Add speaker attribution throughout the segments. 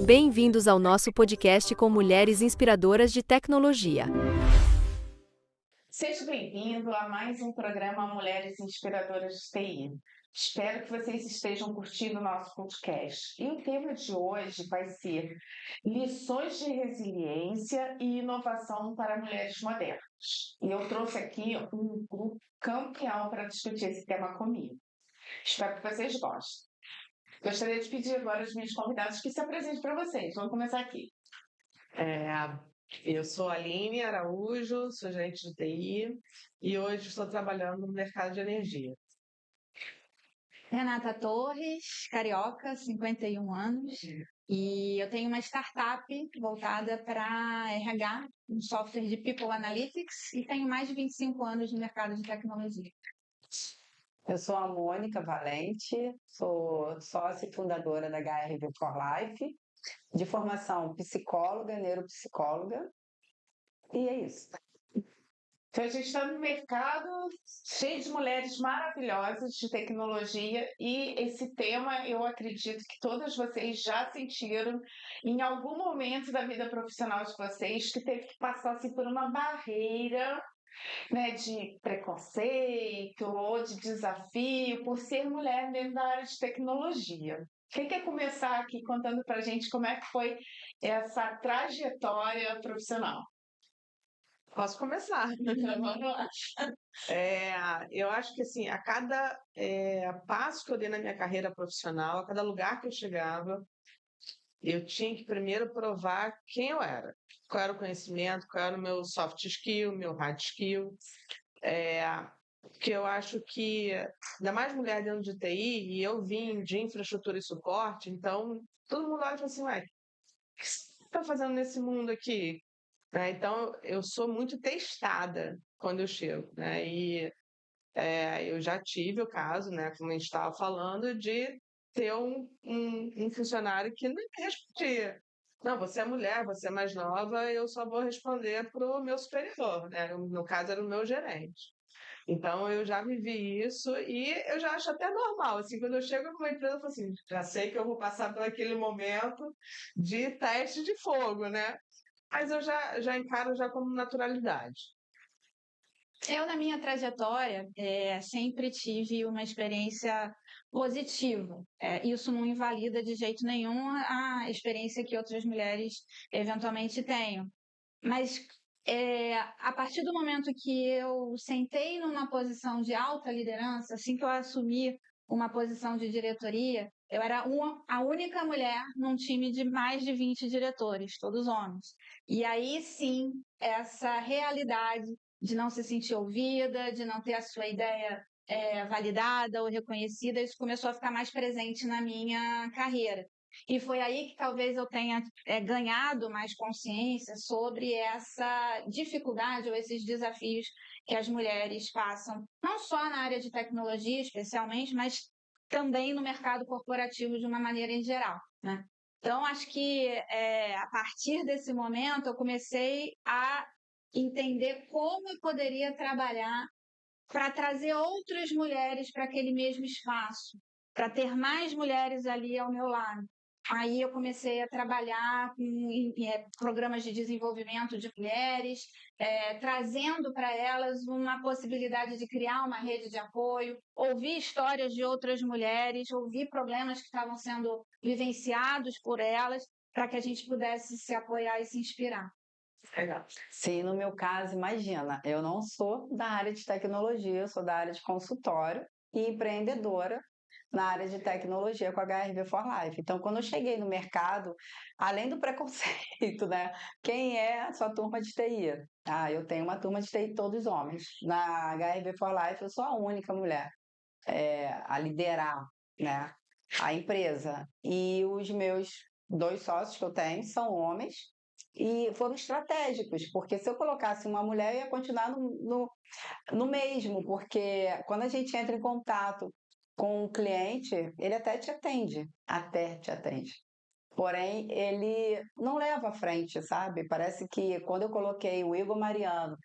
Speaker 1: Bem-vindos ao nosso podcast com mulheres inspiradoras de tecnologia.
Speaker 2: Seja bem-vindo a mais um programa Mulheres Inspiradoras de TI. Espero que vocês estejam curtindo o nosso podcast. E o tema de hoje vai ser lições de resiliência e inovação para mulheres modernas. E eu trouxe aqui um grupo campeão para discutir esse tema comigo. Espero que vocês gostem. Gostaria de pedir agora aos meus convidados que se apresentem para vocês. Vamos começar aqui.
Speaker 3: Eu sou a Aline Araújo, sou gerente de TI e hoje estou trabalhando no mercado de energia.
Speaker 4: Renata Torres, carioca, 51 anos, e eu tenho uma startup voltada para RH, um software de People Analytics, e tenho mais de 25 anos no mercado de tecnologia.
Speaker 5: Eu sou a Mônica Valente, sou sócia e fundadora da HRV for Life, de formação psicóloga, neuropsicóloga, e é isso.
Speaker 2: Então, a gente está no mercado cheio de mulheres maravilhosas de tecnologia e esse tema eu acredito que todas vocês já sentiram em algum momento da vida profissional de vocês que teve que passar assim, por uma barreira, né, de preconceito ou de desafio por ser mulher dentro da área de tecnologia. Quem quer começar aqui contando para a gente como é que foi essa trajetória profissional?
Speaker 3: Posso começar.
Speaker 2: Vamos lá.
Speaker 3: Eu acho que assim, a cada passo que eu dei na minha carreira profissional, a cada lugar que eu chegava, eu tinha que primeiro provar quem eu era, qual era o conhecimento, qual era o meu soft skill, meu hard skill. Porque eu acho que, ainda mais mulher dentro de TI, e eu vim de infraestrutura e suporte, então todo mundo olha e fala assim, ué, o que você está fazendo nesse mundo aqui? Então, eu sou muito testada quando eu chego, né? E eu já tive o caso, né, como a gente estava falando, de ter um funcionário que não me respondia. Não, você é mulher, você é mais nova, eu só vou responder para o meu superior, né? No caso, era o meu gerente. Então, eu já vivi isso e eu já acho até normal. Assim, quando eu chego numa empresa, eu falo assim, já sei que eu vou passar por aquele momento de teste de fogo, né? Mas eu já encaro já como naturalidade.
Speaker 4: Eu, na minha trajetória, sempre tive uma experiência positiva. Isso não invalida de jeito nenhum a experiência que outras mulheres eventualmente tenham. Mas a partir do momento que eu sentei numa posição de alta liderança, assim que eu assumi uma posição de diretoria, eu era a única mulher num time de mais de 20 diretores, todos homens. E aí sim, essa realidade de não se sentir ouvida, de não ter a sua ideia validada ou reconhecida, isso começou a ficar mais presente na minha carreira. E foi aí que talvez eu tenha ganhado mais consciência sobre essa dificuldade ou esses desafios que as mulheres passam, não só na área de tecnologia especialmente, mas também no mercado corporativo de uma maneira em geral, né? Então, acho que a partir desse momento eu comecei a entender como eu poderia trabalhar para trazer outras mulheres para aquele mesmo espaço, para ter mais mulheres ali ao meu lado. Aí eu comecei a trabalhar com programas de desenvolvimento de mulheres, trazendo para elas uma possibilidade de criar uma rede de apoio, ouvir histórias de outras mulheres, ouvir problemas que estavam sendo vivenciados por elas, para que a gente pudesse se apoiar e se inspirar.
Speaker 3: Legal.
Speaker 5: Sim, no meu caso, imagina, eu não sou da área de tecnologia, eu sou da área de consultório e empreendedora na área de tecnologia com a HRV for Life. Então, quando eu cheguei no mercado, além do preconceito, né? Quem é a sua turma de TI? Eu tenho uma turma de TI todos homens. Na HRV for Life, eu sou a única mulher a liderar, né, a empresa. E os meus 2 sócios que eu tenho são homens e foram estratégicos, porque se eu colocasse uma mulher, eu ia continuar no mesmo, porque quando a gente entra em contato com o cliente, ele até te atende. porém ele não leva à frente, sabe? Parece que quando eu coloquei o Igor Mariano,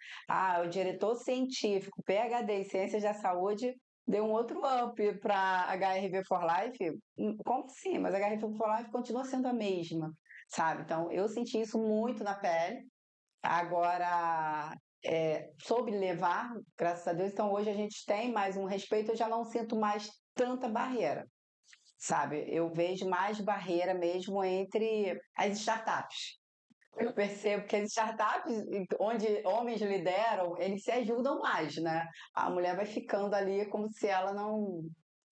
Speaker 5: o diretor científico, PhD em Ciências da Saúde, deu um outro up para HRV for Life. Como sim, mas a HRV for Life continua sendo a mesma, sabe? Então eu senti isso muito na pele. Agora, soube levar, graças a Deus. Então hoje a gente tem mais um respeito, eu já não sinto mais tanta barreira, sabe? Eu vejo mais barreira mesmo entre as startups. Eu percebo que as startups, onde homens lideram, eles se ajudam mais, né? A mulher vai ficando ali como se ela não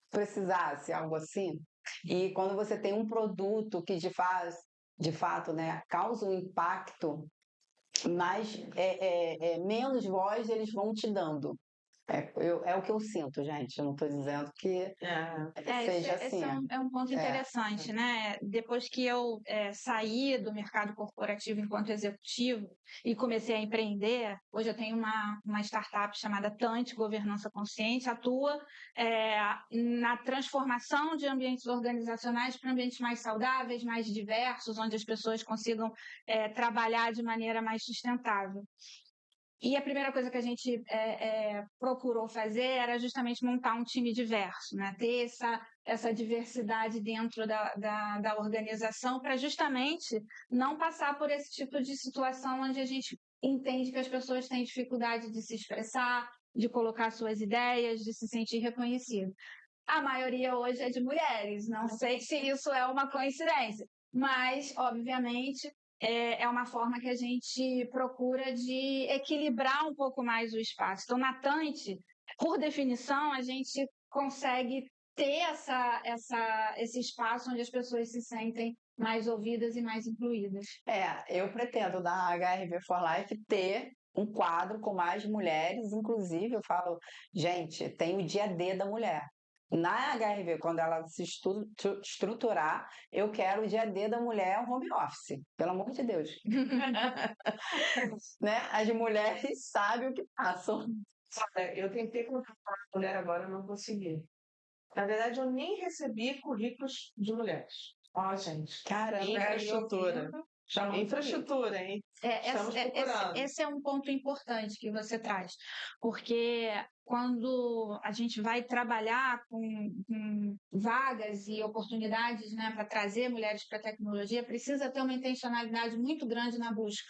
Speaker 5: precisasse, algo assim. E quando você tem um produto que de fato, né, causa um impacto, mais, menos voz eles vão te dando. É o que eu sinto, gente. Eu não estou dizendo que seja
Speaker 4: esse
Speaker 5: assim.
Speaker 4: é um ponto interessante, né? Depois que eu saí do mercado corporativo enquanto executivo e comecei a empreender, hoje eu tenho uma startup chamada Tante Governança Consciente, atua na transformação de ambientes organizacionais para ambientes mais saudáveis, mais diversos, onde as pessoas consigam trabalhar de maneira mais sustentável. E a primeira coisa que a gente procurou fazer era justamente montar um time diverso, né? Ter essa diversidade dentro da organização para justamente não passar por esse tipo de situação onde a gente entende que as pessoas têm dificuldade de se expressar, de colocar suas ideias, de se sentir reconhecido. A maioria hoje é de mulheres, não sei se isso é uma coincidência, mas, obviamente, é uma forma que a gente procura de equilibrar um pouco mais o espaço. Então, na Tante, por definição, a gente consegue ter esse espaço onde as pessoas se sentem mais ouvidas e mais incluídas.
Speaker 5: Eu pretendo na HRV for Life ter um quadro com mais mulheres, inclusive eu falo, gente, tem o dia D da mulher. Na HRV, quando ela se estruturar, eu quero o dia D da mulher home office, pelo amor de Deus. Né? As mulheres sabem o que passam.
Speaker 3: Eu tentei contratar uma mulher agora, não consegui. Na verdade, eu nem recebi currículos de mulheres. Ó, gente.
Speaker 5: Caramba,
Speaker 3: Infraestrutura. Infraestrutura, hein? Estamos procurando.
Speaker 4: Esse é um ponto importante que você traz, porque quando a gente vai trabalhar com vagas e oportunidades, né, para trazer mulheres para a tecnologia, precisa ter uma intencionalidade muito grande na busca.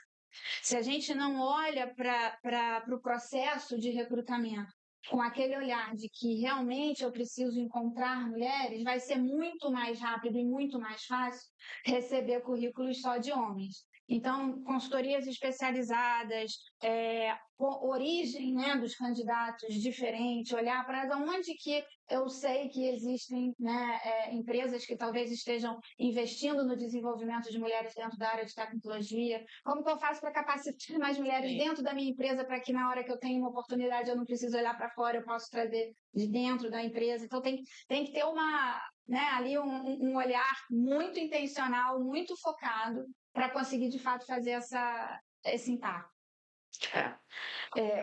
Speaker 4: Se a gente não olha para o processo de recrutamento com aquele olhar de que realmente eu preciso encontrar mulheres, vai ser muito mais rápido e muito mais fácil receber currículos só de homens. Então, consultorias especializadas, origem, né, dos candidatos diferente, olhar para onde que eu sei que existem, né, empresas que talvez estejam investindo no desenvolvimento de mulheres dentro da área de tecnologia. Como que eu faço para capacitar mais mulheres dentro da minha empresa para que na hora que eu tenho uma oportunidade eu não preciso olhar para fora, eu posso trazer de dentro da empresa. Então, tem que ter ali um olhar muito intencional, muito focado para conseguir, de fato, fazer esse impacto.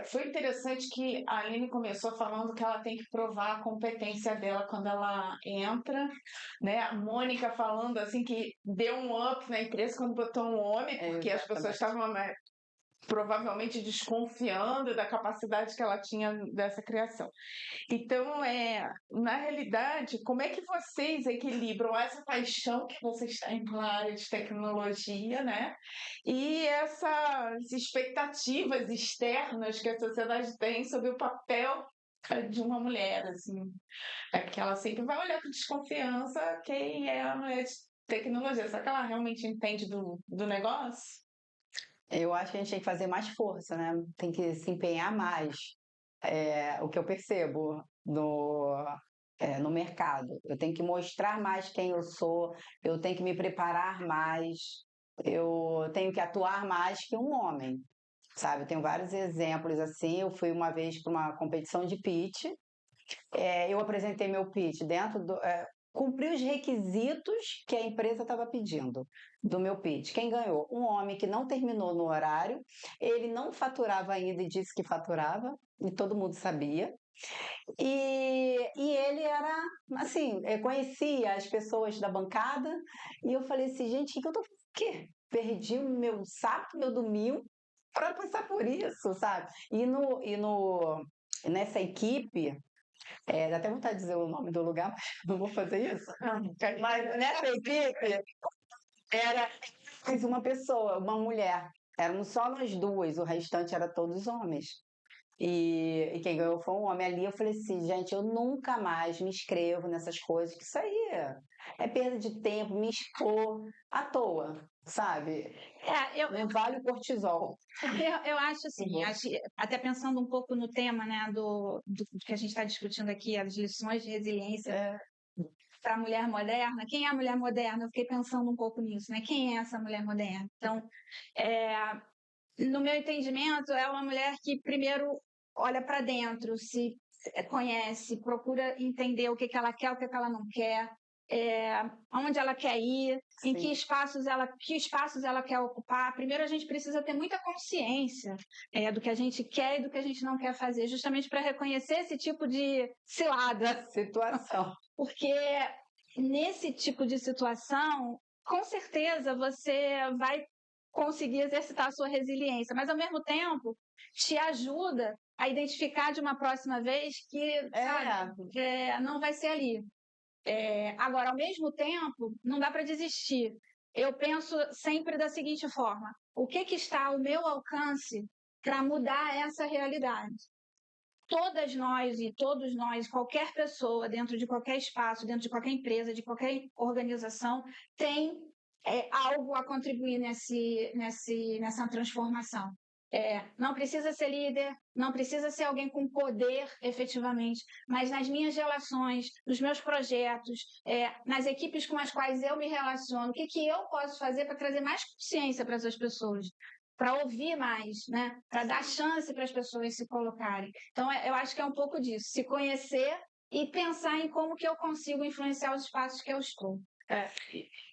Speaker 2: Foi interessante que a Aline começou falando que ela tem que provar a competência dela quando ela entra, né? A Mônica falando assim que deu um up na empresa quando botou um homem, porque as pessoas estavam provavelmente desconfiando da capacidade que ela tinha dessa criação. Então, na realidade, como é que vocês equilibram essa paixão que vocês têm pela área de tecnologia, né? E essas expectativas externas que a sociedade tem sobre o papel de uma mulher, assim. Porque ela sempre vai olhar com desconfiança quem é a mulher de tecnologia. Será que ela realmente entende do negócio?
Speaker 5: Eu acho que a gente tem que fazer mais força, né? Tem que se empenhar mais. O que eu percebo no mercado. Eu tenho que mostrar mais quem eu sou, eu tenho que me preparar mais, eu tenho que atuar mais que um homem, sabe? Eu tenho vários exemplos assim. Eu fui uma vez para uma competição de pitch, eu apresentei meu pitch cumpri os requisitos que a empresa estava pedindo do meu pitch. Quem ganhou? Um homem que não terminou no horário, ele não faturava ainda e disse que faturava, e todo mundo sabia. E ele era, assim, conhecia as pessoas da bancada, e eu falei assim, gente, o que eu tô fazendo? O quê? Perdi o meu sábado, meu domingo, para passar por isso, sabe? Nessa equipe, dá até vontade de dizer o nome do lugar, mas não vou fazer isso. Mas nessa equipe, era mais uma pessoa, uma mulher. Éramos só nós duas, o restante era todos homens. E quem ganhou foi um homem ali. Eu falei assim, gente, eu nunca mais me inscrevo nessas coisas, que isso aí é perda de tempo, me expor à toa, sabe? Não vale o cortisol.
Speaker 4: Eu acho assim, até pensando um pouco no tema, né, do que a gente está discutindo aqui, as lições de resiliência para a mulher moderna. Quem é a mulher moderna? Eu fiquei pensando um pouco nisso, né? Quem é essa mulher moderna? Então, no meu entendimento, é uma mulher que primeiro olha para dentro, se conhece, procura entender o que ela quer, o que ela não quer, aonde ela quer ir, em que espaços ela quer ocupar. Primeiro, a gente precisa ter muita consciência do que a gente quer e do que a gente não quer fazer, justamente para reconhecer esse tipo de
Speaker 5: situação.
Speaker 4: Porque nesse tipo de situação, com certeza você vai conseguir exercitar a sua resiliência, mas ao mesmo tempo te ajuda a identificar de uma próxima vez que não vai ser ali. Agora, ao mesmo tempo, não dá para desistir. Eu penso sempre da seguinte forma: o que está ao meu alcance para mudar essa realidade? Todas nós e todos nós, qualquer pessoa, dentro de qualquer espaço, dentro de qualquer empresa, de qualquer organização, tem algo a contribuir nessa transformação. Não precisa ser líder, não precisa ser alguém com poder efetivamente, mas nas minhas relações, nos meus projetos, nas equipes com as quais eu me relaciono, o que eu posso fazer para trazer mais consciência para essas pessoas? Para ouvir mais, né? Para dar chance para as pessoas se colocarem. Então, eu acho que é um pouco disso, se conhecer e pensar em como que eu consigo influenciar os espaços que eu estou.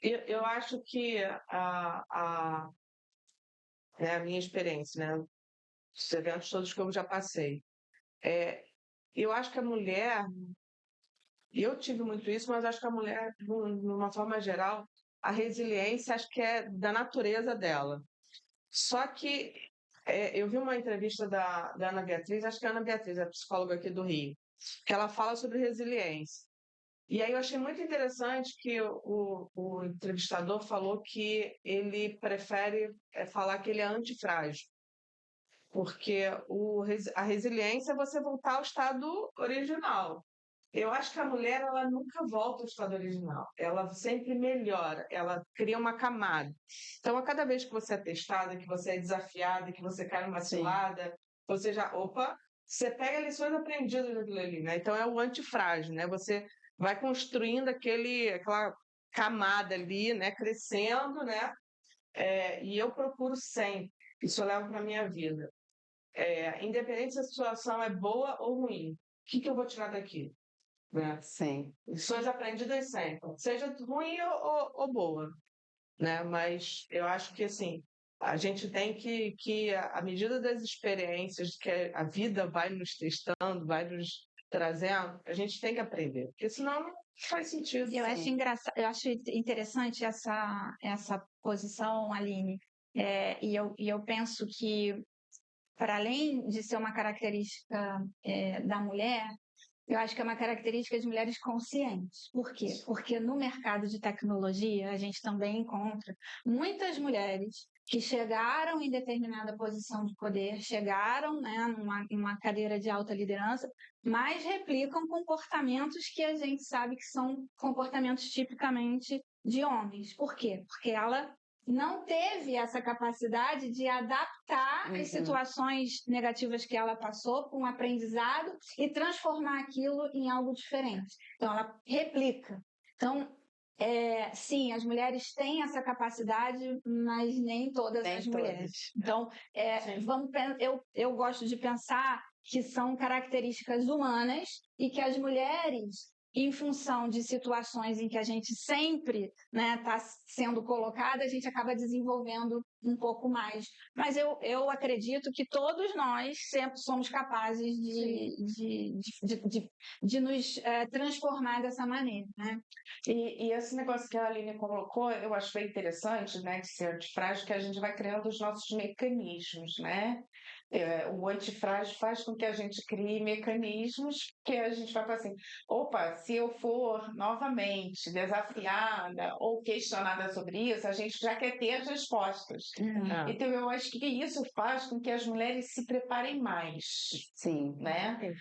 Speaker 3: Eu acho que a minha experiência, né? Os eventos todos que eu já passei. Eu acho que a mulher, eu tive muito isso, mas acho que a mulher, de uma forma geral, a resiliência acho que é da natureza dela. Só que eu vi uma entrevista da Ana Beatriz, acho que é a Ana Beatriz, a psicóloga aqui do Rio, que ela fala sobre resiliência. E aí eu achei muito interessante que o entrevistador falou que ele prefere falar que ele é antifrágil, porque a resiliência é você voltar ao estado original. Eu acho que a mulher, ela nunca volta ao estado original. Ela sempre melhora, ela cria uma camada. Então, a cada vez que você é testada, que você é desafiada, que você cai numa cilada, você você pega lições aprendidas daquilo ali, né? Então, é o antifrágil, né? Você vai construindo aquela camada ali, né? Crescendo, né? E eu procuro sempre, isso eu levo para a minha vida. Independente se a situação é boa ou ruim, o que eu vou tirar daqui? Né?
Speaker 5: Sim.
Speaker 3: Lições aprendidas sempre, seja ruim ou boa, né? Mas eu acho que assim a gente tem que à medida das experiências que a vida vai nos testando, vai nos trazendo, a gente tem que aprender, porque senão não faz sentido.
Speaker 4: Eu acho engraçado, eu acho interessante essa posição, Aline, e eu penso que para além de ser uma característica da mulher, eu acho que é uma característica de mulheres conscientes. Por quê? Porque no mercado de tecnologia, a gente também encontra muitas mulheres que chegaram em determinada posição de poder, chegaram, né, numa cadeira de alta liderança, mas replicam comportamentos que a gente sabe que são comportamentos tipicamente de homens. Por quê? Porque ela não teve essa capacidade de adaptar as situações negativas que ela passou com um aprendizado e transformar aquilo em algo diferente. Então, ela replica. Então, sim, as mulheres têm essa capacidade, mas nem todas as mulheres. Então, eu gosto de pensar que são características humanas e que as mulheres em função de situações em que a gente sempre está sendo colocada, a gente acaba desenvolvendo um pouco mais. Mas eu acredito que todos nós sempre somos capazes de nos transformar dessa maneira, né?
Speaker 2: E esse negócio que a Aline colocou, eu acho bem interessante, né, de ser antifrágil, que a gente vai criando os nossos mecanismos, né? O antifrágil faz com que a gente crie mecanismos que a gente vai falar assim, opa, se eu for novamente desafiada ou questionada sobre isso, a gente já quer ter as respostas. Então, eu acho que isso faz com que as mulheres se preparem mais.
Speaker 5: Sim.
Speaker 2: Né?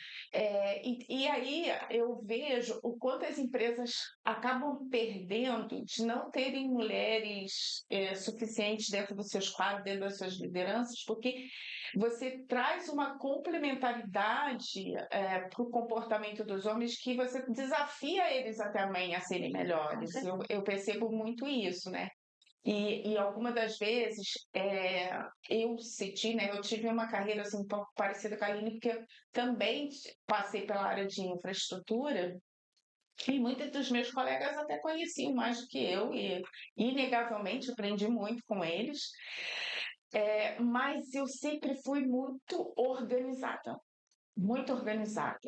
Speaker 2: E aí eu vejo o quanto as empresas acabam perdendo de não terem mulheres suficientes dentro dos seus quadros, dentro das suas lideranças, porque você traz uma complementaridade para o comportamento dos homens que você desafia eles também a serem melhores. Eu percebo muito isso, né? E algumas das vezes eu senti, né? Eu tive uma carreira assim, um pouco parecida com a Aline, porque eu também passei pela área de infraestrutura e muitos dos meus colegas até conheciam mais do que eu e inegavelmente aprendi muito com eles. Mas eu sempre fui muito organizada. Muito organizada,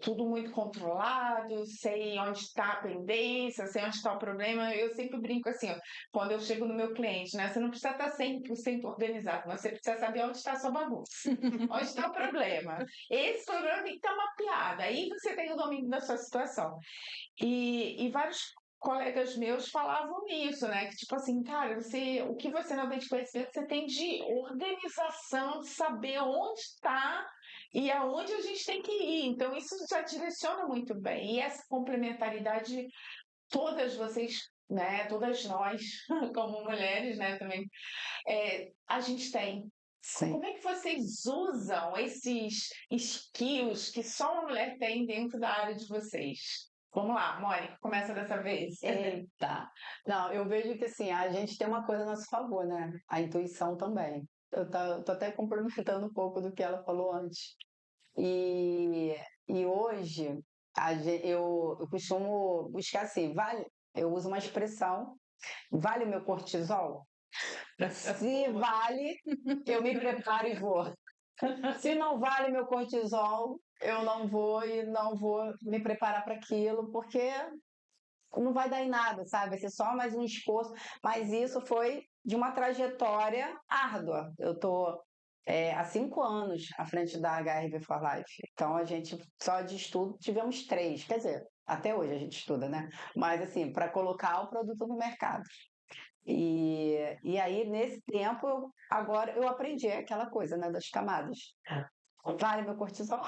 Speaker 2: tudo muito controlado, sei onde está a pendência, sei onde está o problema. Eu sempre brinco assim, ó, quando eu chego no meu cliente, né? Você não precisa estar 100% organizado, mas você precisa saber onde está a sua bagunça, onde está o problema. Esse problema tem que estar mapeado, aí você tem o domínio da sua situação. E vários colegas meus falavam isso, né? Que tipo assim, cara, o que você não tem de conhecimento, você tem de organização, de saber onde está e aonde a gente tem que ir. Então, isso já direciona muito bem. E essa complementaridade, todas vocês, né? Todas nós, como mulheres, né? Também, a gente tem.
Speaker 5: Sim.
Speaker 2: Como é que vocês usam esses skills que só uma mulher tem dentro da área de vocês? Vamos lá, Mônica, começa dessa vez.
Speaker 5: Eita! Não, eu vejo que assim, a gente tem uma coisa a nosso favor, né? A intuição também. Eu tô até complementando um pouco do que ela falou antes. E hoje eu costumo buscar assim, eu uso uma expressão, vale o meu cortisol? Se vale, eu me preparo e vou. Se não vale meu cortisol, eu não vou me preparar para aquilo, porque não vai dar em nada, sabe? Vai ser só mais um esforço. Mas isso foi de uma trajetória árdua. Eu estou há 5 anos à frente da HRV for Life. Então, a gente só de estudo tivemos 3. Quer dizer, até hoje a gente estuda, né? Mas, assim, para colocar o produto no mercado. E aí, nesse tempo, agora eu aprendi aquela coisa, né? Das camadas. Vale meu cortisol?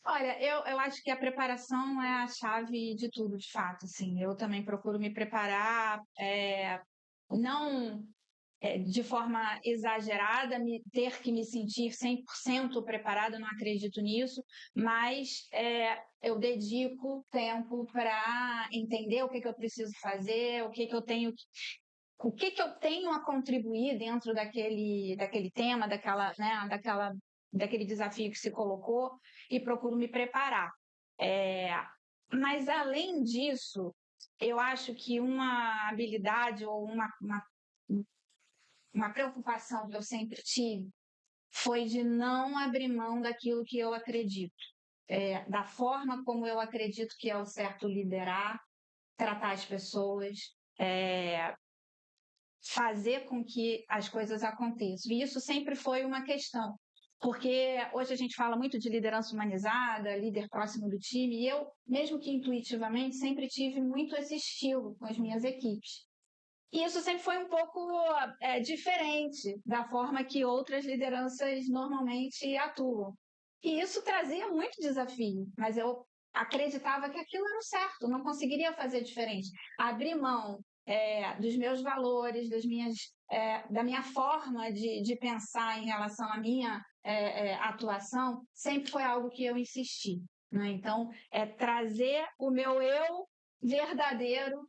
Speaker 4: Olha, eu acho que a preparação é a chave de tudo, de fato, assim. Eu também procuro me preparar, não de forma exagerada, ter que me sentir 100% preparada, eu não acredito nisso, mas eu dedico tempo para entender o que eu preciso fazer, o que eu tenho a contribuir dentro daquele tema, daquele desafio que se colocou, e procuro me preparar. Mas, além disso, eu acho que uma habilidade ou uma preocupação que eu sempre tive foi de não abrir mão daquilo que eu acredito, da forma como eu acredito que é o certo liderar, tratar as pessoas, fazer com que as coisas aconteçam. E isso sempre foi uma questão, porque hoje a gente fala muito de liderança humanizada, líder próximo do time, e eu, mesmo que intuitivamente, sempre tive muito esse estilo com as minhas equipes. E isso sempre foi um pouco diferente da forma que outras lideranças normalmente atuam. E isso trazia muito desafio, mas eu acreditava que aquilo era o certo, não conseguiria fazer diferente. Abrir mão dos meus valores, da minha forma de pensar em relação à minha atuação, sempre foi algo que eu insisti. Né? Então, trazer o meu eu verdadeiro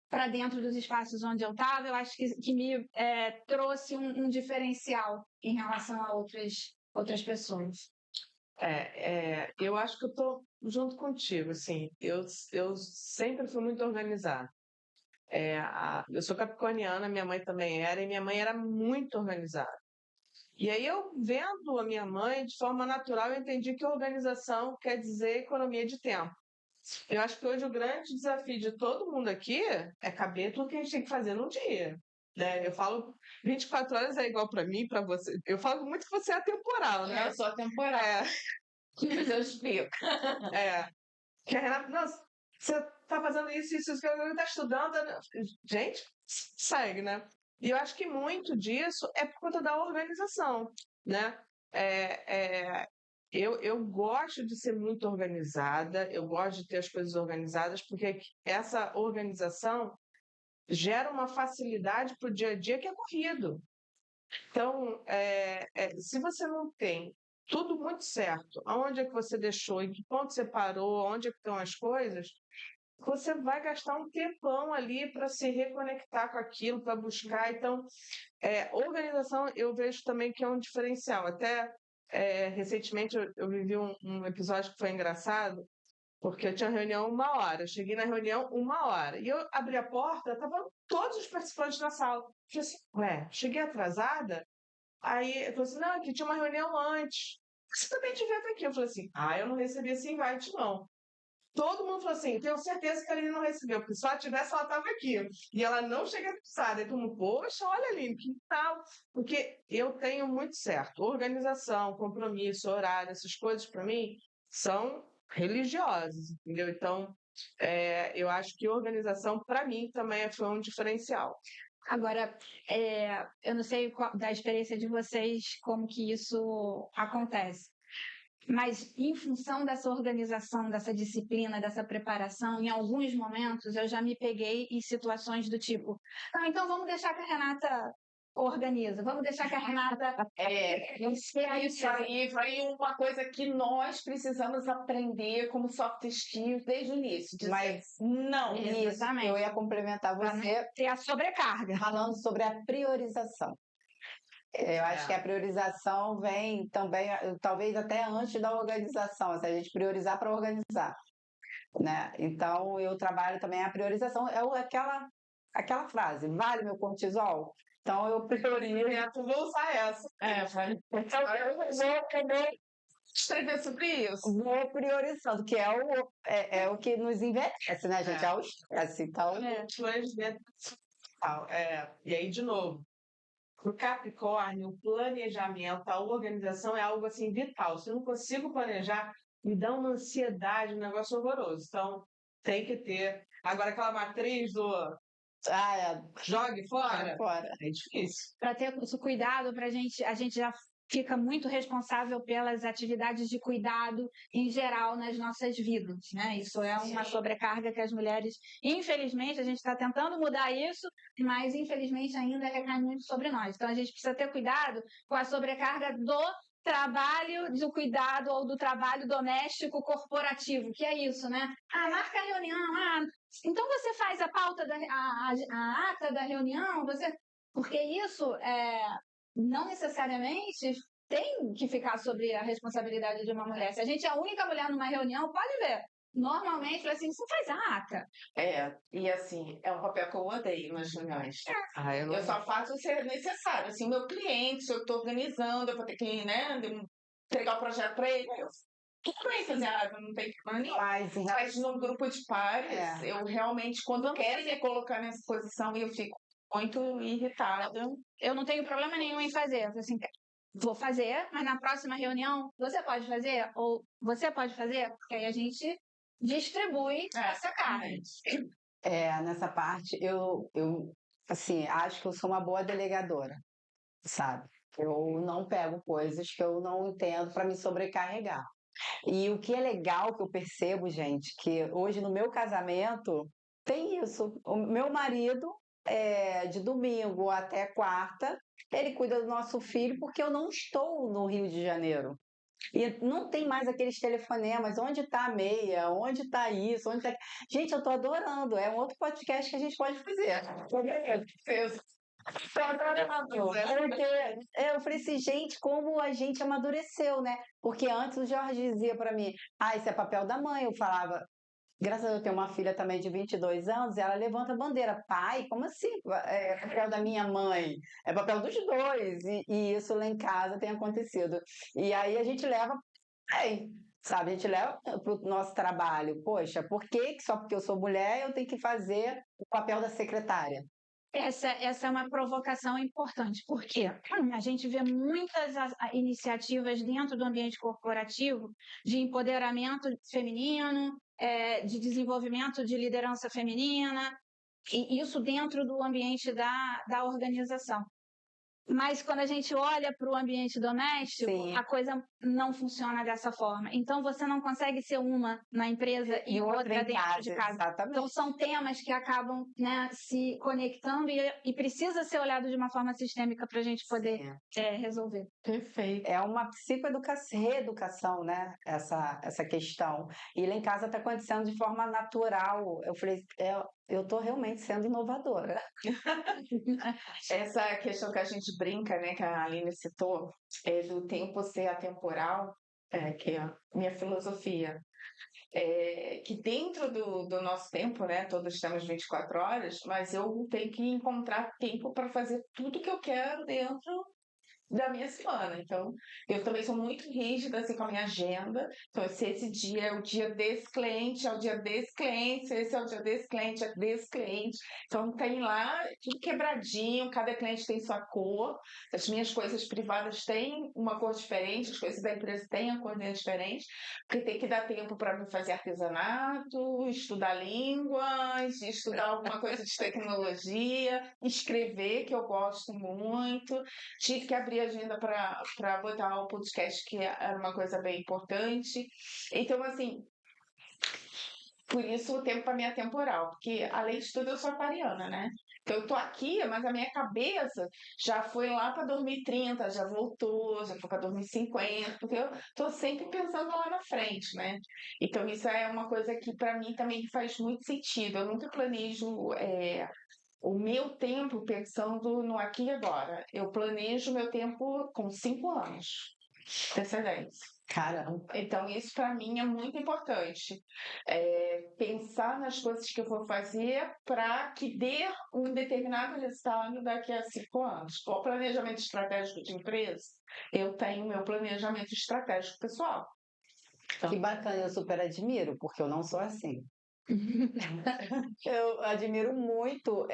Speaker 4: para dentro dos espaços onde eu estava, eu acho que me trouxe um diferencial em relação a outras pessoas.
Speaker 3: Eu acho que eu tô junto contigo, assim. Eu sempre fui muito organizada. Eu sou capricorniana, minha mãe também era, e minha mãe era muito organizada. E aí eu vendo a minha mãe, de forma natural, eu entendi que organização quer dizer economia de tempo. Eu acho que hoje o grande desafio de todo mundo aqui é caber tudo que a gente tem que fazer num dia. Né? Eu falo 24 horas é igual para mim, para você. Eu falo muito que você é atemporal, né?
Speaker 2: Eu sou atemporal. Mas eu explico.
Speaker 3: Que a Renata, nossa, você tá fazendo isso, que eu tá estudando. Gente, segue, né? E eu acho que muito disso é por conta da organização, né? Eu gosto de ser muito organizada, eu gosto de ter as coisas organizadas, porque essa organização gera uma facilidade para o dia a dia que é corrido. Então, se você não tem tudo muito certo, aonde é que você deixou, em que ponto você parou, onde é que estão as coisas, você vai gastar um tempão ali para se reconectar com aquilo, para buscar. Então, organização eu vejo também que é um diferencial. Até recentemente eu vivi um episódio que foi engraçado, porque eu tinha reunião 1 hora. Eu cheguei na reunião 1 hora. E eu abri a porta, estavam todos os participantes na sala. Eu falei assim, cheguei atrasada? Aí eu falei assim, não, aqui tinha uma reunião antes. Você também devia estar aqui. Eu falei assim, eu não recebi esse invite, não. Todo mundo falou assim, tenho certeza que a Aline não recebeu, porque se ela tivesse, ela estava aqui. E ela não chega atrasada. E todo mundo, poxa, olha, Aline, que tal? Porque eu tenho muito certo. Organização, compromisso, horário, essas coisas, para mim, são religiosas, entendeu? Então, eu acho que organização, para mim, também foi um diferencial.
Speaker 4: Agora, eu não sei da experiência de vocês como que isso acontece, mas em função dessa organização, dessa disciplina, dessa preparação, em alguns momentos eu já me peguei em situações do tipo, então vamos deixar que a Renata organiza, vamos deixar que a Renata...
Speaker 2: Isso aí vai uma coisa que nós precisamos aprender como soft skills desde o início. Dizer,
Speaker 5: Mas
Speaker 2: não.
Speaker 5: Exatamente. Eu ia complementar você
Speaker 4: ter a sobrecarga.
Speaker 5: falando sobre a priorização. Eu acho que a priorização vem também, talvez até antes da organização, se a gente priorizar para organizar, né? Então, eu trabalho também a priorização, aquela frase, vale meu cortisol? Então, eu priorizo.
Speaker 3: Eu vou usar essa.
Speaker 5: Então, eu vou também
Speaker 2: escrever sobre isso.
Speaker 5: vou priorizando, que é o que nos envelhece, né, gente? É o estresse. Então,
Speaker 3: E aí, de novo, para o Capricórnio, o planejamento, a organização é algo assim vital. Se eu não consigo planejar, me dá uma ansiedade, um negócio horroroso. Então, tem que ter. Agora, aquela matriz do jogue fora, é difícil.
Speaker 4: Para ter esse cuidado, a gente já fica muito responsável pelas atividades de cuidado em geral nas nossas vidas, né? Isso é uma sobrecarga que as mulheres, infelizmente, a gente está tentando mudar isso, mas infelizmente ainda recai muito sobre nós. Então a gente precisa ter cuidado com a sobrecarga do trabalho do cuidado ou do trabalho doméstico corporativo, que é isso, né? Marca a reunião, então você faz a pauta, a ata da reunião, porque isso não necessariamente tem que ficar sobre a responsabilidade de uma mulher. Se a gente é a única mulher numa reunião, pode ver. Normalmente, assim, você faz a ata.
Speaker 2: E assim, é um papel que eu odeio nas reuniões.
Speaker 3: Eu
Speaker 2: só faço o ser necessário. Assim, o meu cliente, se eu estou organizando, eu vou ter que, entregar o projeto para ele. Tudo bem fazer eu não tenho problema nenhum. Mas num grupo de pares, eu realmente, quando quero me colocar nessa posição, eu fico muito irritada.
Speaker 4: Eu não tenho problema nenhum em fazer. Assim, vou fazer, mas na próxima reunião você pode fazer? Ou você pode fazer? Porque aí a gente distribui essa carga.
Speaker 5: Nessa parte, eu assim, acho que eu sou uma boa delegadora, sabe? Eu não pego coisas que eu não entendo para me sobrecarregar. E o que é legal que eu percebo, gente, que hoje no meu casamento tem isso. O meu marido, de domingo até quarta, ele cuida do nosso filho porque eu não estou no Rio de Janeiro. E não tem mais aqueles telefonemas, onde está a meia, onde está isso, Gente, eu estou adorando, é um outro podcast que a gente pode fazer. Porque eu falei assim, gente, como a gente amadureceu, né? Porque antes o Jorge dizia pra mim, isso é papel da mãe. Eu falava, graças a Deus, eu tenho uma filha também de 22 anos, e ela levanta a bandeira. Pai, como assim? É papel da minha mãe? É papel dos dois. E isso lá em casa tem acontecido. E aí a gente leva, sabe? A gente leva para o nosso trabalho. Poxa, por que que só porque eu sou mulher eu tenho que fazer o papel da secretária?
Speaker 4: Essa é uma provocação importante, porque a gente vê muitas iniciativas dentro do ambiente corporativo de empoderamento feminino, de desenvolvimento de liderança feminina, e isso dentro do ambiente da organização. Mas quando a gente olha para o ambiente doméstico,
Speaker 5: Sim.
Speaker 4: a coisa não funciona dessa forma. Então, você não consegue ser uma na empresa e outra dentro de casa.
Speaker 5: Exatamente.
Speaker 4: Então, são temas que acabam, né, se conectando e precisa ser olhado de uma forma sistêmica para a gente poder resolver.
Speaker 2: Perfeito.
Speaker 5: É uma psicoeducação, reeducação, né? Essa questão. E lá em casa está acontecendo de forma natural. Eu falei, eu estou realmente sendo inovadora.
Speaker 2: Essa questão que a gente brinca, né, que a Aline citou, do tempo ser atemporal, que é a minha filosofia. Que dentro do nosso tempo, né, todos temos 24 horas, mas eu tenho que encontrar tempo para fazer tudo que eu quero dentro da minha semana. Então, eu também sou muito rígida assim, com a minha agenda. Então, se esse dia é o dia desse cliente, é o dia desse cliente, se esse é o dia desse cliente, é desse cliente. Então, tem lá tudo quebradinho, cada cliente tem sua cor. As minhas coisas privadas têm uma cor diferente, as coisas da empresa têm a cor diferente, porque tem que dar tempo para me fazer artesanato, estudar línguas, estudar alguma coisa de tecnologia, escrever, que eu gosto muito. Tive que abrir a agenda para botar o podcast, que era uma coisa bem importante. Então, assim, por isso o tempo para mim é temporal, porque além de tudo eu sou aquariana, né? Então eu tô aqui, mas a minha cabeça já foi lá para 2030, já voltou, já foi para 2050, porque eu tô sempre pensando lá na frente, né? Então isso é uma coisa que para mim também faz muito sentido. Eu nunca planejo o meu tempo pensando no aqui e agora. Eu planejo meu tempo com 5 anos de antecedência.
Speaker 5: Caramba.
Speaker 2: Então, isso para mim é muito importante. Pensar nas coisas que eu vou fazer para que dê um determinado resultado daqui a 5 anos. O planejamento estratégico de empresa, eu tenho meu planejamento estratégico pessoal. Então,
Speaker 5: Que bacana, eu super admiro, porque eu não sou assim. Eu admiro muito.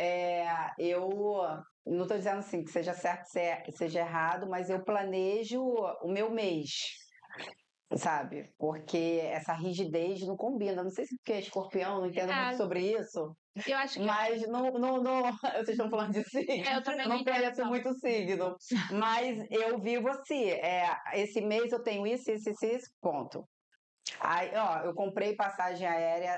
Speaker 5: Eu não estou dizendo assim que seja certo, seja errado, mas eu planejo o meu mês, sabe? Porque essa rigidez não combina. Não sei se porque é escorpião, não entendo muito sobre isso.
Speaker 4: Eu acho que
Speaker 5: Mas não, vocês estão falando de signo.
Speaker 4: eu também
Speaker 5: Eu não conheço muito signo. Mas eu vivo assim. Esse mês eu tenho isso, ponto. Aí, eu comprei passagem aérea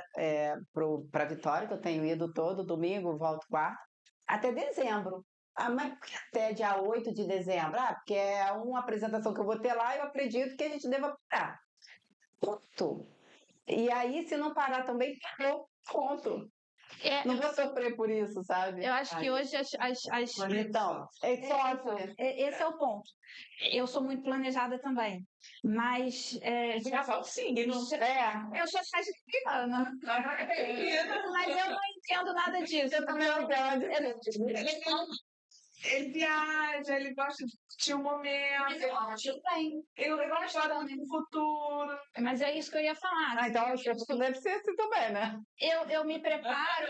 Speaker 5: para Vitória, que eu tenho ido todo domingo, volto quarto, até dezembro. Mas até dia 8 de dezembro? Porque é uma apresentação que eu vou ter lá e eu acredito que a gente deva parar. Ponto. E aí, se não parar também, eu conto. Não vou sofrer por isso, sabe?
Speaker 4: Eu acho que hoje
Speaker 5: Então,
Speaker 4: esse é o ponto. Eu sou muito planejada também, mas
Speaker 2: já falo signo.
Speaker 4: eu sou sagitariana, mas eu não entendo nada disso.
Speaker 5: Eu também não entendo.
Speaker 3: Ele viaja, ele gosta de curtir o momento, ele gosta do futuro.
Speaker 4: Mas é isso que eu ia falar.
Speaker 5: Então acho que deve ser assim também, né?
Speaker 4: Eu me preparo.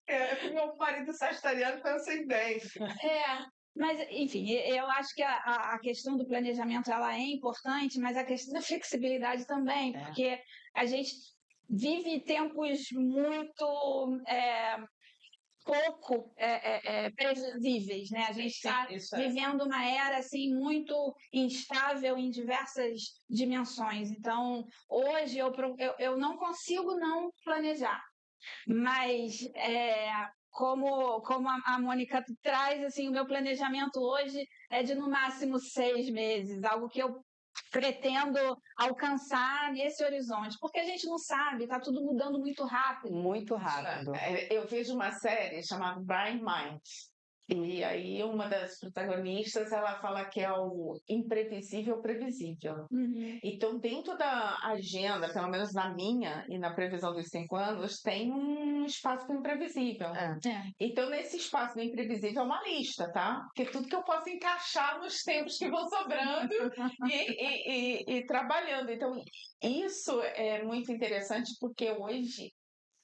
Speaker 3: Porque meu marido sagitariano pensa em bem.
Speaker 4: Mas, enfim, eu acho que a questão do planejamento ela é importante, mas a questão da flexibilidade também, porque a gente vive tempos muito pouco previsíveis, né? A gente está vivendo uma era assim muito instável em diversas dimensões. Então, hoje eu não consigo não planejar, mas como a Mônica traz, assim, o meu planejamento hoje é de no máximo 6 meses, algo que eu pretendo alcançar nesse horizonte, porque a gente não sabe, está tudo mudando muito rápido.
Speaker 5: Muito rápido.
Speaker 2: Eu vejo uma série chamada Bright Minds. E aí uma das protagonistas, ela fala que é o imprevisível previsível. Então, dentro da agenda, pelo menos na minha e na previsão dos 5 anos, tem um espaço para o imprevisível. Então, nesse espaço do imprevisível é uma lista, tá? Porque tudo que eu posso encaixar nos tempos que vão sobrando e trabalhando. Então, isso é muito interessante porque hoje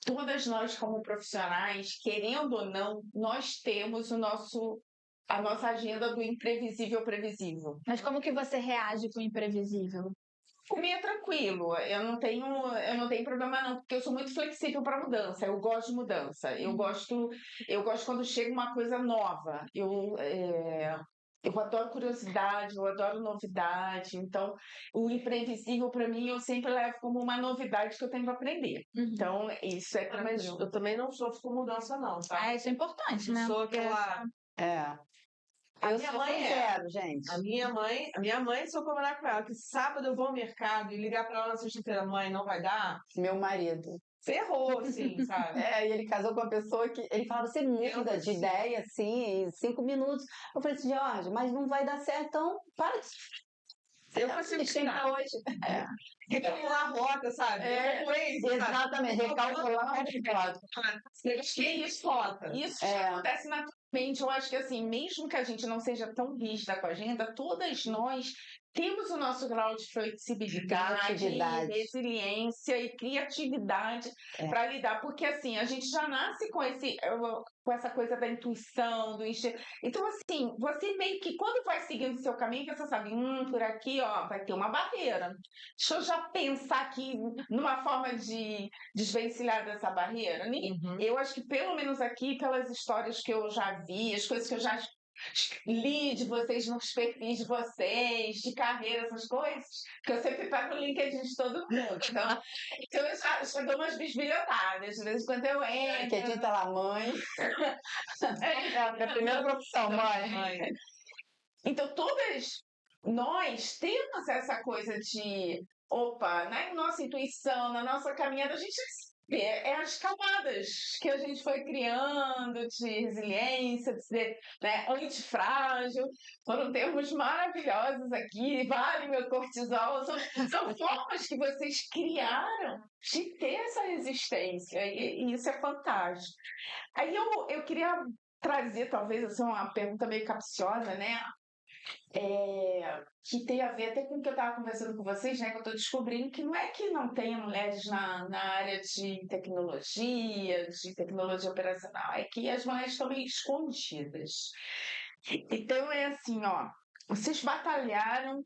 Speaker 2: todas nós como profissionais, querendo ou não, nós temos a nossa agenda do imprevisível previsível.
Speaker 4: Mas como que você reage com o imprevisível?
Speaker 2: Comigo é tranquilo, eu não tenho problema não, porque eu sou muito flexível para mudança, eu gosto de mudança, eu gosto quando chega uma coisa nova, eu adoro curiosidade, eu adoro novidade, então o imprevisível para mim eu sempre levo como uma novidade que eu tenho para aprender. Então isso é tranquilo.
Speaker 3: Eu também não sofro com mudança, não, tá?
Speaker 4: Isso é importante,
Speaker 3: Eu
Speaker 4: né?
Speaker 3: sou aquela.
Speaker 5: Eu
Speaker 3: minha
Speaker 5: sou
Speaker 3: mãe
Speaker 5: zero, gente.
Speaker 3: A minha mãe, se eu combinar com ela que sábado eu vou ao mercado e ligar pra ela na sexta-feira, mãe, não vai dar?
Speaker 5: Meu marido.
Speaker 3: Ferrou, assim, sabe?
Speaker 5: E ele casou com uma pessoa que... Ele falava, você muda de ideia, assim, em 5 minutos. Eu falei assim, Jorge, mas não vai dar certo, então para de...
Speaker 3: Eu consigo
Speaker 5: chegar hoje.
Speaker 3: Recalcular a rota, sabe?
Speaker 5: Exatamente, recalcular a rota.
Speaker 2: Isso acontece naturalmente. Eu acho que assim, mesmo que a gente não seja tão rígida com a agenda, todas nós temos o nosso grau de flexibilidade, resiliência e criatividade para lidar, porque assim, a gente já nasce com essa coisa da intuição, do instinto. Então, assim, você meio que quando vai seguindo o seu caminho, você sabe, por aqui, ó, vai ter uma barreira. Deixa eu já pensar aqui numa forma de desvencilhar dessa barreira. Eu acho que pelo menos aqui, pelas histórias que eu já vi, as coisas que eu já li de vocês nos perfis de vocês, de carreira, essas coisas, que eu sempre pego o LinkedIn de todo mundo. Então eu já dou umas bisbilhotadas, de vez em quando eu entro.
Speaker 5: LinkedIn tá lá, mãe. É a minha primeira profissão, mãe.
Speaker 2: Então todas nós temos essa coisa de, na nossa intuição, na nossa caminhada, a gente as camadas que a gente foi criando de resiliência, de ser antifrágil, foram termos maravilhosos aqui, vale meu cortisol, são formas que vocês criaram de ter essa resistência, e isso é fantástico. Aí eu queria trazer, talvez, assim, uma pergunta meio capciosa, né? Que tem a ver até com o que eu estava conversando com vocês, né? Que eu estou descobrindo que não é que não tenha mulheres na área de tecnologia operacional, é que as mulheres estão meio escondidas. Então é assim, vocês batalharam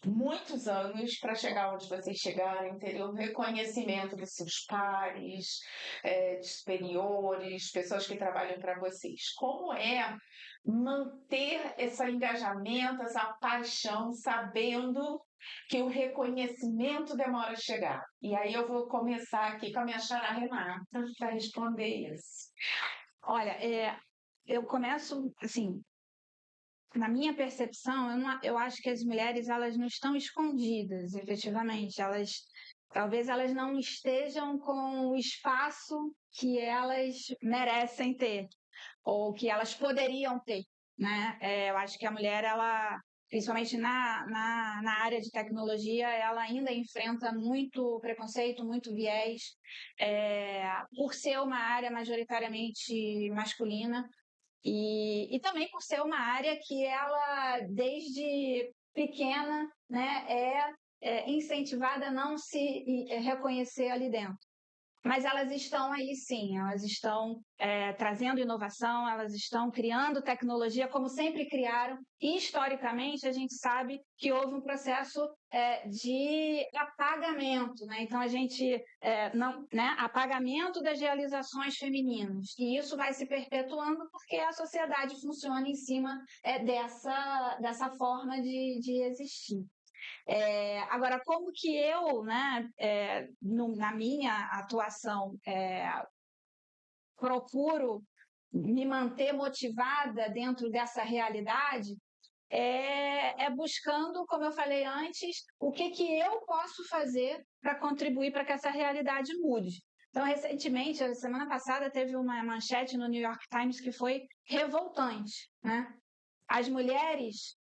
Speaker 2: muitos anos para chegar onde vocês chegaram, ter o reconhecimento dos seus pares, de superiores, pessoas que trabalham para vocês. Como é manter esse engajamento, essa paixão, sabendo que o reconhecimento demora a chegar? E aí eu vou começar aqui com a minha xará Renata para responder isso.
Speaker 4: Olha, eu começo, assim, na minha percepção, eu acho que as mulheres elas não estão escondidas, efetivamente. Talvez elas não estejam com o espaço que elas merecem ter, ou que elas poderiam ter, né? Eu acho que a mulher, principalmente na área de tecnologia, ela ainda enfrenta muito preconceito, muito viés, por ser uma área majoritariamente masculina. E também por ser uma área que ela, desde pequena, né, é incentivada a não se reconhecer ali dentro. Mas elas estão aí sim, elas estão trazendo inovação, elas estão criando tecnologia como sempre criaram. E, historicamente, a gente sabe que houve um processo de apagamento, né? Então, apagamento das realizações femininas. E isso vai se perpetuando porque a sociedade funciona em cima dessa forma de existir. Agora, como que eu, né, na minha atuação, procuro me manter motivada dentro dessa realidade, buscando, como eu falei antes, o que eu posso fazer para contribuir para que essa realidade mude. Então, recentemente, a semana passada, teve uma manchete no New York Times que foi revoltante, né? As mulheres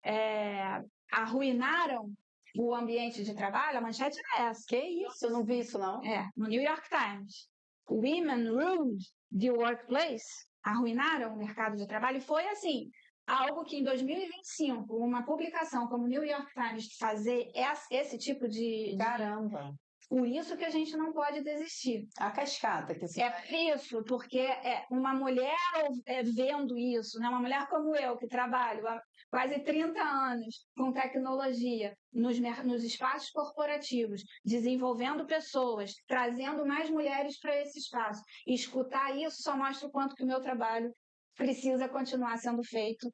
Speaker 4: arruinaram o ambiente de trabalho, a manchete era essa.
Speaker 5: Que isso? Eu não vi isso, não.
Speaker 4: No New York Times. Women ruined the workplace. Arruinaram o mercado de trabalho. E foi assim, algo que em 2025, uma publicação como o New York Times fazer esse tipo de...
Speaker 5: Caramba!
Speaker 4: Por isso que a gente não pode desistir.
Speaker 5: A cascata que se...
Speaker 4: É isso, porque uma mulher vendo isso, né? Uma mulher como eu, que trabalho há quase 30 anos com tecnologia nos espaços corporativos, desenvolvendo pessoas, trazendo mais mulheres para esse espaço. E escutar isso só mostra o quanto que o meu trabalho precisa continuar sendo feito.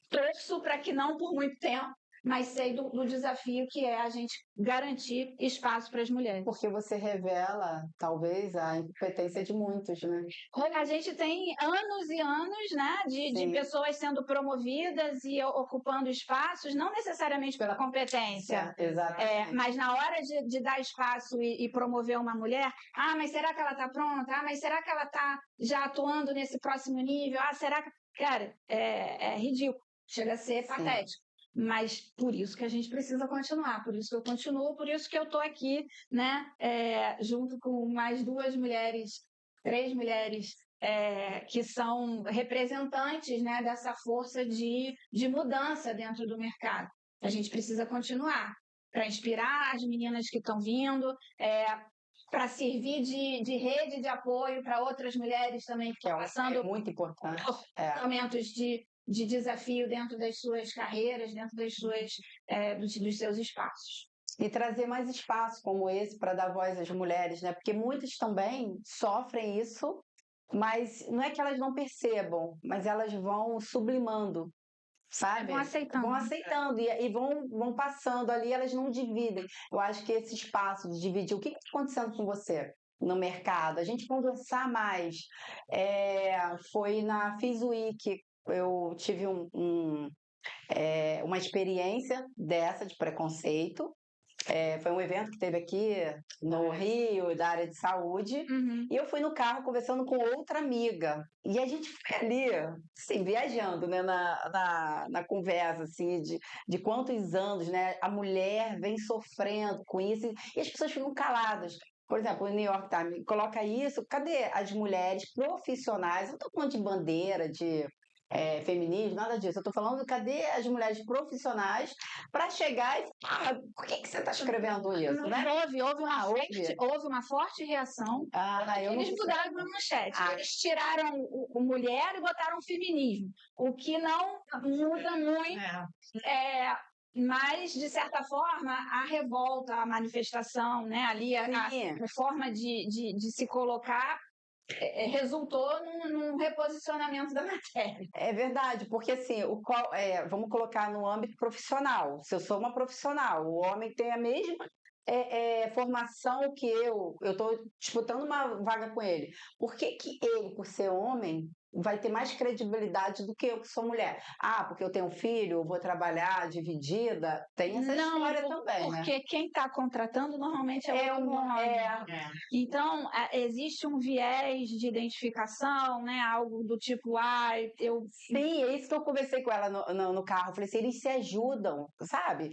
Speaker 4: Torço para que não por muito tempo, mas sei do desafio que é a gente garantir espaço para as mulheres.
Speaker 5: Porque você revela, talvez, a incompetência de muitos, né?
Speaker 4: A gente tem anos e anos, né, de pessoas sendo promovidas e ocupando espaços, não necessariamente pela competência.
Speaker 5: Exatamente.
Speaker 4: Mas na hora de dar espaço e promover uma mulher, mas será que ela está pronta? Mas será que ela está já atuando nesse próximo nível? Será que... Cara, é ridículo. Chega a ser patético. Mas por isso que a gente precisa continuar, por isso que eu continuo, por isso que eu estou aqui, né, junto com mais 2 mulheres, 3 mulheres que são representantes, né, dessa força de mudança dentro do mercado. A gente precisa continuar para inspirar as meninas que estão vindo, para servir de rede de apoio para outras mulheres também que estão passando
Speaker 5: muito importante.
Speaker 4: Momentos de desafio dentro das suas carreiras, dentro dos seus espaços.
Speaker 5: E trazer mais espaço como esse para dar voz às mulheres, né? Porque muitas também sofrem isso, mas não é que elas não percebam, mas elas vão sublimando, sabe?
Speaker 4: Vão aceitando.
Speaker 5: Vão aceitando e vão passando ali, elas não dividem. Eu acho que esse espaço de dividir, o que está acontecendo com você no mercado? A gente conversar mais. Foi na Fiz Week, eu tive uma experiência dessa de preconceito. Foi um evento que teve aqui no Rio, da área de saúde, e eu fui no carro conversando com outra amiga, e a gente foi ali, assim, viajando, né, na conversa, assim, de quantos anos, né, a mulher vem sofrendo com isso, e as pessoas ficam caladas. Por exemplo, o New York Times coloca isso, cadê as mulheres profissionais? Não estou falando de bandeira, de feminismo, nada disso. Eu estou falando, cadê as mulheres profissionais para chegar e falar, por que você está escrevendo isso? Né?
Speaker 4: Houve uma forte reação. Eles mudaram para manchete. Eles tiraram o mulher e botaram o feminismo. O que não muda muito. Mas, de certa forma, a revolta, a manifestação, né, ali, a forma de se colocar resultou num reposicionamento da matéria.
Speaker 5: É verdade, porque assim, vamos colocar no âmbito profissional. Se eu sou uma profissional, o homem tem a mesma formação que eu estou disputando uma vaga com ele. Por que ele, por ser homem, vai ter mais credibilidade do que eu, que sou mulher? Porque eu tenho um filho, eu vou trabalhar dividida. Tem essa história também, né?
Speaker 4: Porque quem está contratando normalmente é o homem. Então, existe um viés de identificação, né? Algo do tipo,
Speaker 5: Sim, é isso que eu conversei com ela no carro. Eu falei assim, eles se ajudam, sabe?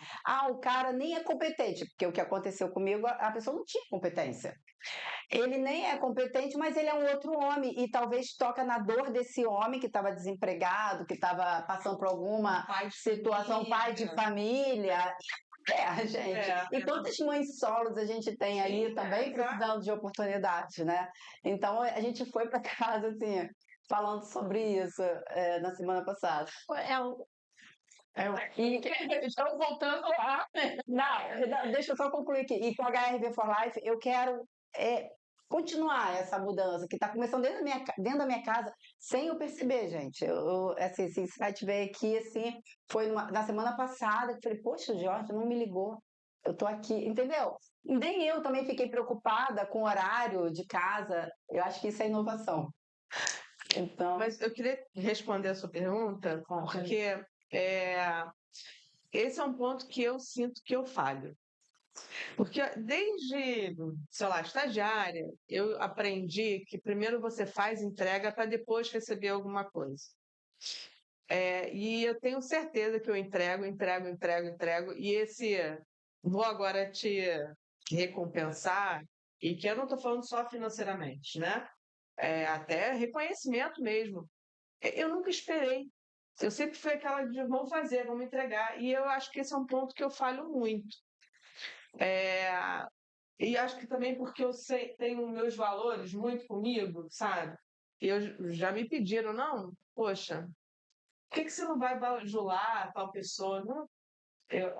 Speaker 5: O cara nem é competente, porque o que aconteceu comigo, a pessoa não tinha competência. Ele nem é competente, mas ele é um outro homem e talvez toca na dor desse homem que estava desempregado, que estava passando por alguma situação, pai de família. Gente. E quantas mães solos a gente tem aí também precisando de oportunidades, né? Então, a gente foi para casa, assim, falando sobre isso na semana passada.
Speaker 4: Estamos voltando lá.
Speaker 5: Não, deixa eu só concluir aqui. E com a HRV for Life, eu quero continuar essa mudança que está começando dentro da minha casa, sem eu perceber, gente. Assim, se você vai te ver aqui, assim, foi na semana passada, que eu falei, poxa, o Jorge não me ligou. Eu tô aqui, entendeu? Nem eu também fiquei preocupada com o horário de casa. Eu acho que isso é inovação. Então...
Speaker 3: Mas eu queria responder a sua pergunta, porque esse é um ponto que eu sinto que eu falho. Porque desde, sei lá, estagiária, eu aprendi que primeiro você faz entrega para depois receber alguma coisa. E eu tenho certeza que eu entrego, e esse vou agora te recompensar, e que eu não estou falando só financeiramente, né? Até reconhecimento mesmo. Eu nunca esperei. Eu sempre fui aquela de vamos fazer, vamos entregar. E eu acho que esse é um ponto que eu falho muito. E acho que também porque eu tenho meus valores muito comigo, sabe? E já me pediram, não, poxa, por que você não vai bajular tal pessoa? Não,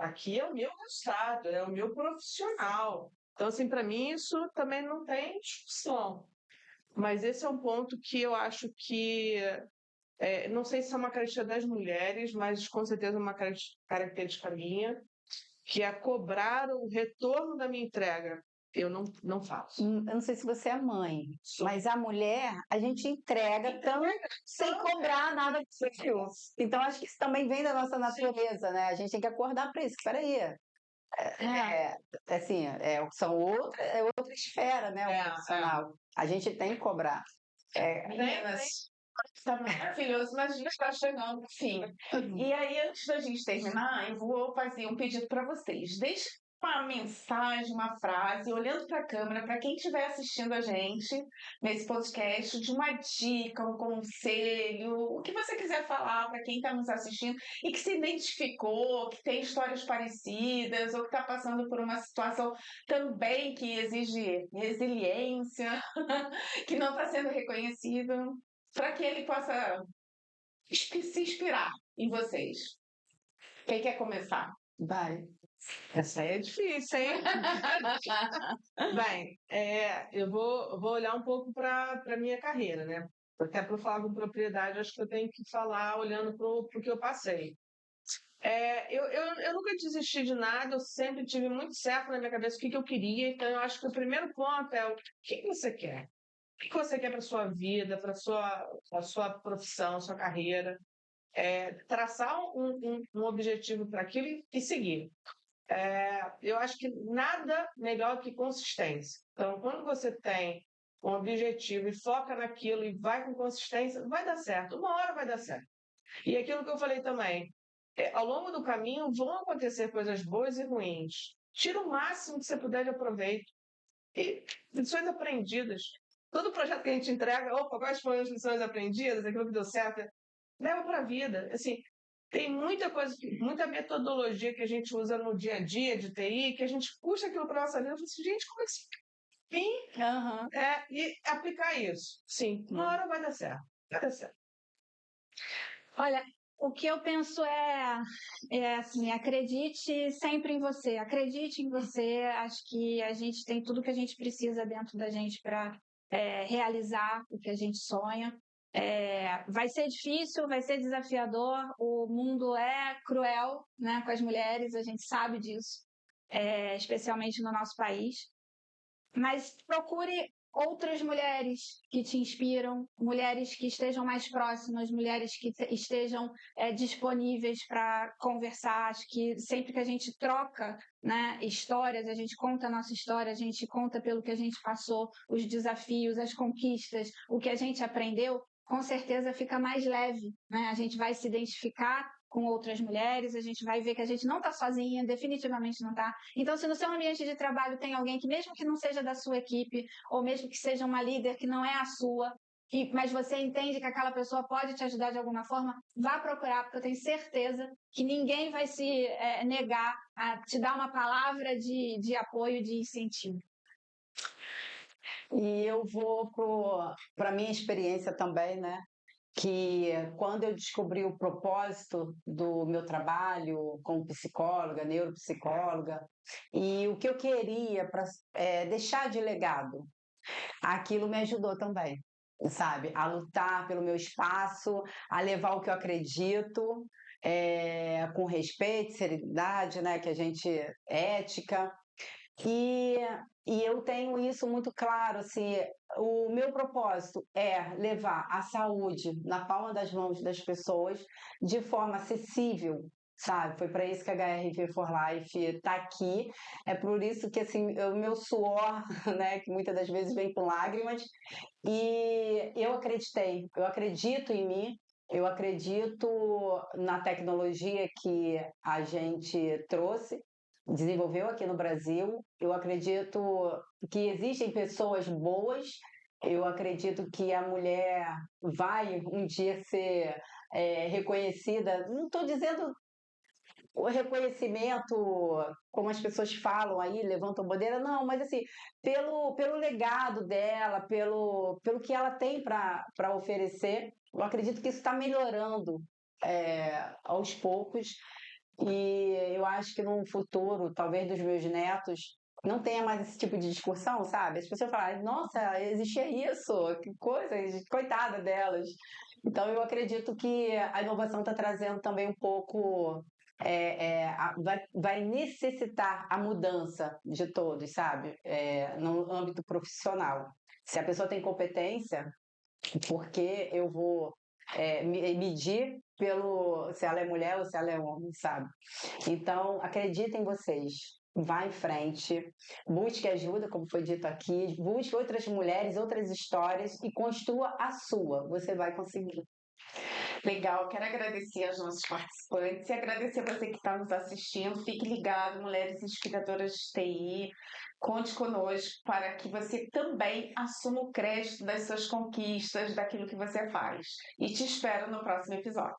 Speaker 3: aqui é o meu resultado, é o meu profissional. Então, assim, para mim isso também não tem discussão. Mas esse é um ponto que eu acho que, não sei se é uma característica das mulheres, mas com certeza é uma característica minha, que é cobrar o retorno da minha entrega. Eu não faço.
Speaker 5: Eu não sei se você é mãe,
Speaker 3: Sou.
Speaker 5: mas a mulher, a gente entrega sem cobrar nada de seu. Então, acho que isso também vem da nossa natureza, né? A gente tem que acordar para isso. Espera aí. Assim, é outra esfera, né? O profissional. A gente tem que cobrar.
Speaker 2: Meninas, tá maravilhoso, mas a gente está chegando no fim. E aí, antes da gente terminar, eu vou fazer um pedido para vocês. Deixe uma mensagem, uma frase, olhando para a câmera, para quem estiver assistindo a gente nesse podcast, de uma dica, um conselho, o que você quiser falar para quem está nos assistindo e que se identificou, que tem histórias parecidas ou que está passando por uma situação também que exige resiliência, que não está sendo reconhecido, para que ele possa se inspirar em vocês. Quem quer começar?
Speaker 5: Vai.
Speaker 3: Essa aí é difícil, hein? Bem, eu vou olhar um pouco para a minha carreira, né? Até para falar com propriedade, acho que eu tenho que falar olhando para o que eu passei. Eu nunca desisti de nada, eu sempre tive muito certo na minha cabeça o que eu queria, então eu acho que o primeiro ponto é o que você quer. O que você quer para a sua vida, para a sua profissão, sua carreira. Traçar um objetivo para aquilo e seguir. Eu acho que nada melhor que consistência. Então, quando você tem um objetivo e foca naquilo e vai com consistência, vai dar certo. Uma hora vai dar certo. E aquilo que eu falei também, ao longo do caminho vão acontecer coisas boas e ruins. Tira o máximo que você puder de aproveito. E lições aprendidas. Todo projeto que a gente entrega, quais foram as lições aprendidas, aquilo que deu certo, leva para a vida. Assim, tem muita coisa, muita metodologia que a gente usa no dia a dia de TI, que a gente puxa aquilo para a nossa vida e fala assim, gente, como é que isso e aplicar isso. Sim, uma hora vai dar certo. Vai dar certo.
Speaker 4: Olha, o que eu penso é assim, acredite sempre em você, acredite em você. Acho que a gente tem tudo que a gente precisa dentro da gente para realizar o que a gente sonha. Vai ser difícil, vai ser desafiador, o mundo é cruel, né, com as mulheres, a gente sabe disso, especialmente no nosso país. Mas procure outras mulheres que te inspiram, mulheres que estejam mais próximas, mulheres que estejam disponíveis para conversar. Acho que sempre que a gente troca, né, histórias, a gente conta a nossa história, a gente conta pelo que a gente passou, os desafios, as conquistas, o que a gente aprendeu, com certeza fica mais leve, né? A gente vai se identificar com outras mulheres, a gente vai ver que a gente não está sozinha, definitivamente não está. Então, se no seu ambiente de trabalho tem alguém que, mesmo que não seja da sua equipe, ou mesmo que seja uma líder que não é a sua, mas você entende que aquela pessoa pode te ajudar de alguma forma, vá procurar, porque eu tenho certeza que ninguém vai se negar a te dar uma palavra de apoio, de incentivo.
Speaker 5: E eu vou para a minha experiência também, né? Que quando eu descobri o propósito do meu trabalho como psicóloga, neuropsicóloga, e o que eu queria para deixar de legado, aquilo me ajudou também, sabe? A lutar pelo meu espaço, a levar o que eu acredito, com respeito, seriedade, né? Que a gente ética. E eu tenho isso muito claro, assim, o meu propósito é levar a saúde na palma das mãos das pessoas de forma acessível, sabe? Foi para isso que a HRV for Life está aqui. É por isso que assim, o meu suor, né, que muitas das vezes vem com lágrimas, e eu acreditei, eu acredito em mim, eu acredito na tecnologia que a gente trouxe, desenvolveu aqui no Brasil. Eu acredito que existem pessoas boas. Eu acredito que a mulher vai um dia ser reconhecida. Não estou dizendo o reconhecimento, como as pessoas falam aí, levantam bandeira, não, mas assim, pelo legado dela, pelo que ela tem para oferecer, eu acredito que isso está melhorando aos poucos, e eu acho que no futuro, talvez dos meus netos, não tenha mais esse tipo de discussão, sabe? As pessoas falarem, nossa, existia isso, que coisa, coitada delas. Então, eu acredito que a inovação está trazendo também um pouco vai necessitar a mudança de todos, sabe? No âmbito profissional. Se a pessoa tem competência, por que eu vou medir pelo se ela é mulher ou se ela é homem, sabe? Então, acredita em vocês. Vá em frente, busque ajuda, como foi dito aqui, busque outras mulheres, outras histórias e construa a sua. Você vai conseguir.
Speaker 2: Legal, quero agradecer aos nossos participantes e agradecer a você que está nos assistindo. Fique ligado, Mulheres Inspiradoras de TI. Conte conosco para que você também assuma o crédito das suas conquistas, daquilo que você faz. E te espero no próximo episódio.